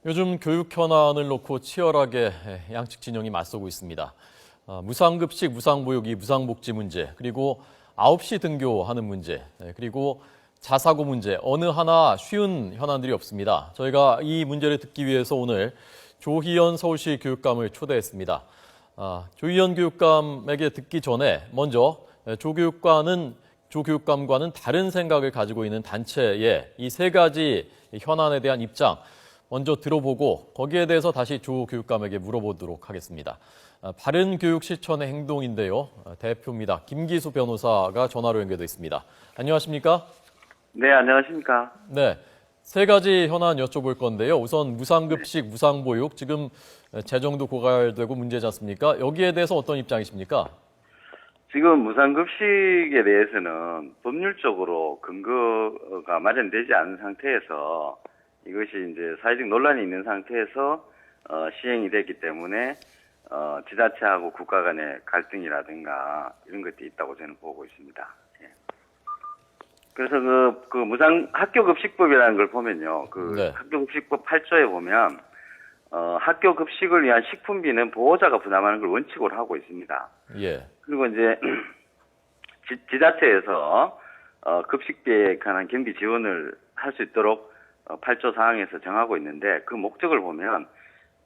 요즘 교육 현안을 놓고 치열하게 양측 진영이 맞서고 있습니다. 무상급식, 무상보육이 무상복지 문제, 그리고 9시 등교하는 문제, 그리고 자사고 문제, 어느 하나 쉬운 현안들이 없습니다. 저희가 이 문제를 듣기 위해서 오늘 조희연 서울시 교육감을 초대했습니다. 조희연 교육감에게 듣기 전에 먼저 조교육감과는 다른 생각을 가지고 있는 단체의 이 세 가지 현안에 대한 입장 먼저 들어보고 거기에 대해서 다시 조 교육감에게 물어보도록 하겠습니다. 바른교육 실천의 행동인데요. 대표입니다. 김기수 변호사가 전화로 연결돼 있습니다. 안녕하십니까? 네, 안녕하십니까? 네, 세 가지 현안 여쭤볼 건데요. 우선 무상급식, 무상보육, 지금 재정도 고갈되고 문제지 않습니까? 여기에 대해서 어떤 입장이십니까? 지금 무상급식에 대해서는 법률적으로 근거가 마련되지 않은 상태에서 이것이 이제 사회적 논란이 있는 상태에서 시행이 됐기 때문에 지자체하고 국가 간의 갈등이라든가 이런 것들이 있다고 저는 보고 있습니다. 예. 그래서 그 학교급식법이라는 걸 보면요. 네. 학교급식법 8조에 보면 학교급식을 위한 식품비는 보호자가 부담하는 걸 원칙으로 하고 있습니다. 예. 그리고 이제 지자체에서 급식비에 관한 경비 지원을 할 수 있도록 8조 사항에서 정하고 있는데 그 목적을 보면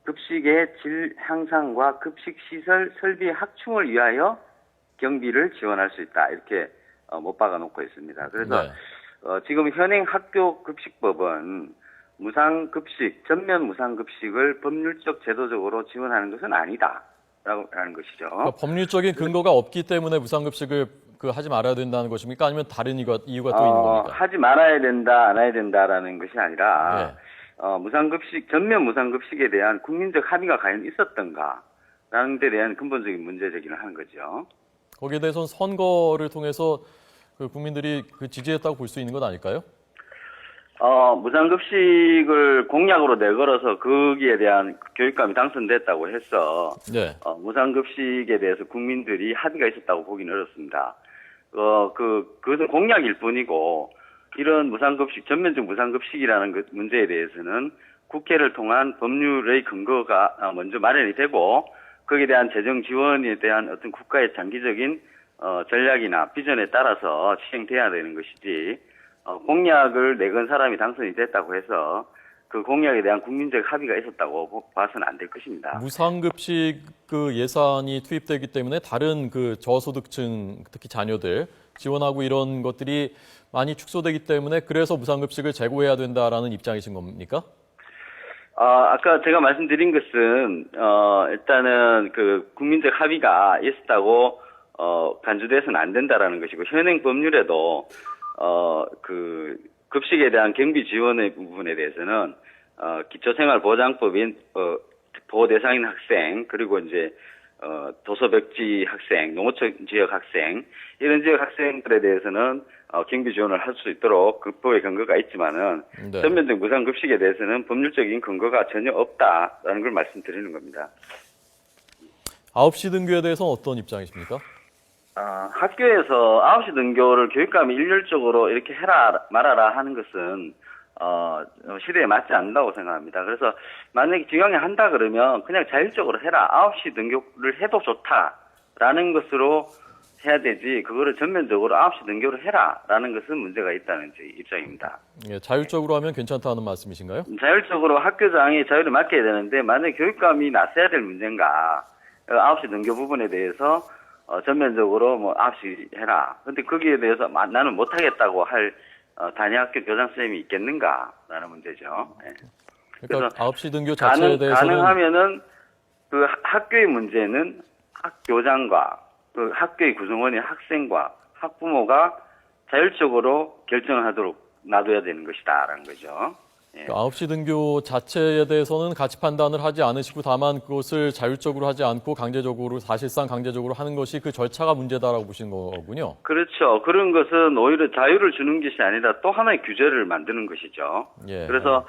급식의 질 향상과 급식시설 설비 확충을 위하여 경비를 지원할 수 있다. 이렇게 못 박아놓고 있습니다. 그래서 네. 지금 현행 학교급식법은 무상급식, 전면 무상급식을 법률적 제도적으로 지원하는 것은 아니다라는 것이죠. 그러니까 법률적인 근거가 없기 때문에 무상급식을 하지 말아야 된다는 것입니까? 아니면 다른 이유가 또 있는 겁니까? 하지 말아야 된다, 안 해야 된다라는 것이 아니라 예. 전면 무상급식에 대한 국민적 합의가 과연 있었던가라는 데 대한 근본적인 문제 제기를 하는 거죠. 거기에 대해서는 선거를 통해서 국민들이 지지했다고 볼 수 있는 것 아닐까요? 무상급식을 공약으로 내걸어서 거기에 대한 교육감이 당선됐다고 해서 네. 무상급식에 대해서 국민들이 합의가 있었다고 보기는 어렵습니다. 그것은 공약일 뿐이고 이런 무상급식, 전면적 무상급식이라는 문제에 대해서는 국회를 통한 법률의 근거가 먼저 마련이 되고 거기에 대한 재정 지원에 대한 어떤 국가의 장기적인 전략이나 비전에 따라서 시행돼야 되는 것이지 공약을 내건 사람이 당선이 됐다고 해서 그 공약에 대한 국민적 합의가 있었다고 봐서는 안 될 것입니다. 무상급식 예산이 투입되기 때문에 다른 저소득층, 특히 자녀들 지원하고 이런 것들이 많이 축소되기 때문에 그래서 무상급식을 재고해야 된다라는 입장이신 겁니까? 아까 제가 말씀드린 것은 일단은 국민적 합의가 있었다고 간주돼서는 안 된다라는 것이고 현행 법률에도 급식에 대한 경비 지원의 부분에 대해서는 기초생활보장법인 보호 대상인 학생 그리고 이제 도서벽지 학생, 농어촌 지역 학생 이런 지역 학생들에 대해서는 경비 지원을 할 수 있도록 법의 근거가 있지만은 네. 전면적 무상급식에 대해서는 법률적인 근거가 전혀 없다라는 걸 말씀드리는 겁니다. 9시 등교에 대해서 어떤 입장이십니까? 학교에서 9시 등교를 교육감이 일률적으로 이렇게 해라 말아라 하는 것은 시대에 맞지 않는다고 생각합니다. 그래서 만약에 지방에 한다 그러면 그냥 자율적으로 해라. 9시 등교를 해도 좋다라는 것으로 해야 되지 그거를 전면적으로 9시 등교를 해라라는 것은 문제가 있다는 제 입장입니다. 예, 자율적으로 하면 괜찮다는 말씀이신가요? 자율적으로 학교장이 자율을 맡겨야 되는데 만약에 교육감이 나서야 될 문제인가 9시 등교 부분에 대해서 전면적으로 9시 해라. 근데 거기에 대해서 나는 못하겠다고 할 단위학교 교장 선생님이 있겠는가라는 문제죠. 네. 그러니까 9시 등교 자체에 대해서는 가능하면은 학교의 문제는 학교장과 학교의 구성원인 학생과 학부모가 자율적으로 결정하도록 놔둬야 되는 것이다라는 거죠. 예. 9시 등교 자체에 대해서는 가치 판단을 하지 않으시고 다만 그것을 자율적으로 하지 않고 사실상 강제적으로 하는 것이 그 절차가 문제다라고 보시는 거군요. 그렇죠. 그런 것은 오히려 자유를 주는 것이 아니라 또 하나의 규제를 만드는 것이죠. 예. 그래서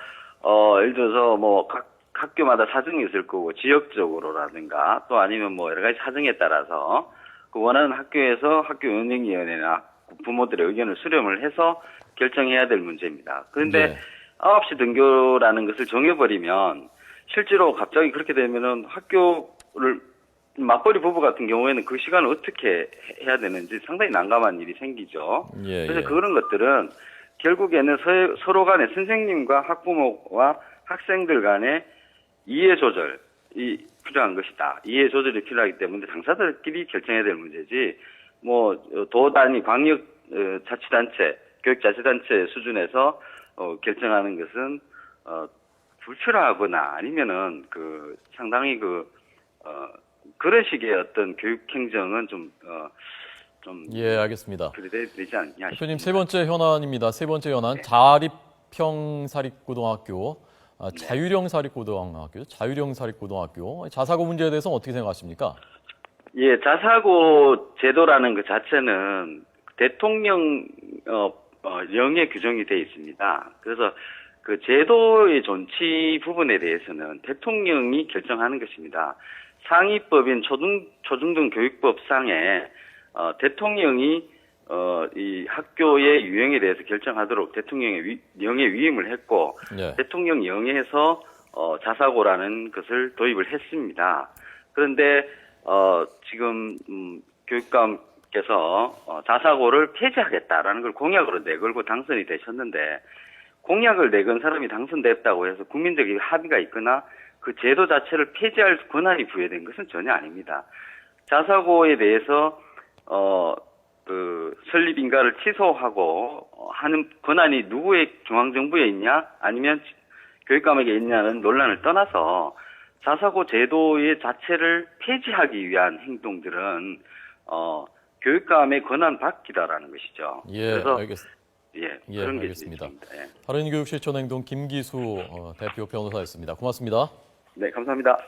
예를 들어서 각 학교마다 사정이 있을 거고 지역적으로라든가 또 아니면 여러 가지 사정에 따라서 그 원하는 학교에서 학교 운영위원회나 부모들의 의견을 수렴을 해서 결정해야 될 문제입니다. 그런데 네. 9시 등교라는 것을 정해버리면 실제로 갑자기 그렇게 되면은 학교를 맞벌이 부부 같은 경우에는 그 시간을 어떻게 해야 되는지 상당히 난감한 일이 생기죠. 예, 그래서 예. 그런 것들은 결국에는 서로 간에 선생님과 학부모와 학생들 간의 이해 조절이 필요한 것이다. 이해 조절이 필요하기 때문에 당사자들끼리 결정해야 될 문제지, 뭐, 도 단위 광역 자치단체, 교육자치단체 수준에서 결정하는 것은, 불필요하거나 아니면은 상당히 그런 식의 어떤 교육 행정은 좀 예, 알겠습니다. 그래 되지 않냐 대표님, 싶습니다. 세 번째 현안입니다. 세 번째 현안, 네. 자립형 사립고등학교, 자율형 사립고등학교, 자율형 사립고등학교, 자사고 문제에 대해서 어떻게 생각하십니까? 예, 자사고 제도라는 것 자체는 대통령령에 규정이 되어 있습니다. 그래서 그 제도의 존치 부분에 대해서는 대통령이 결정하는 것입니다. 상위법인 초중등 교육법상에 대통령이 이 학교의 유형에 대해서 결정하도록 대통령의 영에 위임을 했고, 예. 대통령 영에서 자사고라는 것을 도입을 했습니다. 그런데 지금 교육감께서 자사고를 폐지하겠다라는 걸 공약으로 내걸고 당선이 되셨는데, 공약을 내건 사람이 당선됐다고 해서 국민적인 합의가 있거나 그 제도 자체를 폐지할 권한이 부여된 것은 전혀 아닙니다. 자사고에 대해서 설립 인가를 취소하고 하는 권한이 누구의 중앙정부에 있냐 아니면 교육감에게 있냐는 논란을 떠나서 자사고 제도의 자체를 폐지하기 위한 행동들은 교육감의 권한 밖이다라는 것이죠. 예, 그래서 알겠습니다. 그런 게 알겠습니다. 있습니다. 예. 바른교육실천행동 김기수 대표 변호사였습니다. 고맙습니다. 네, 감사합니다.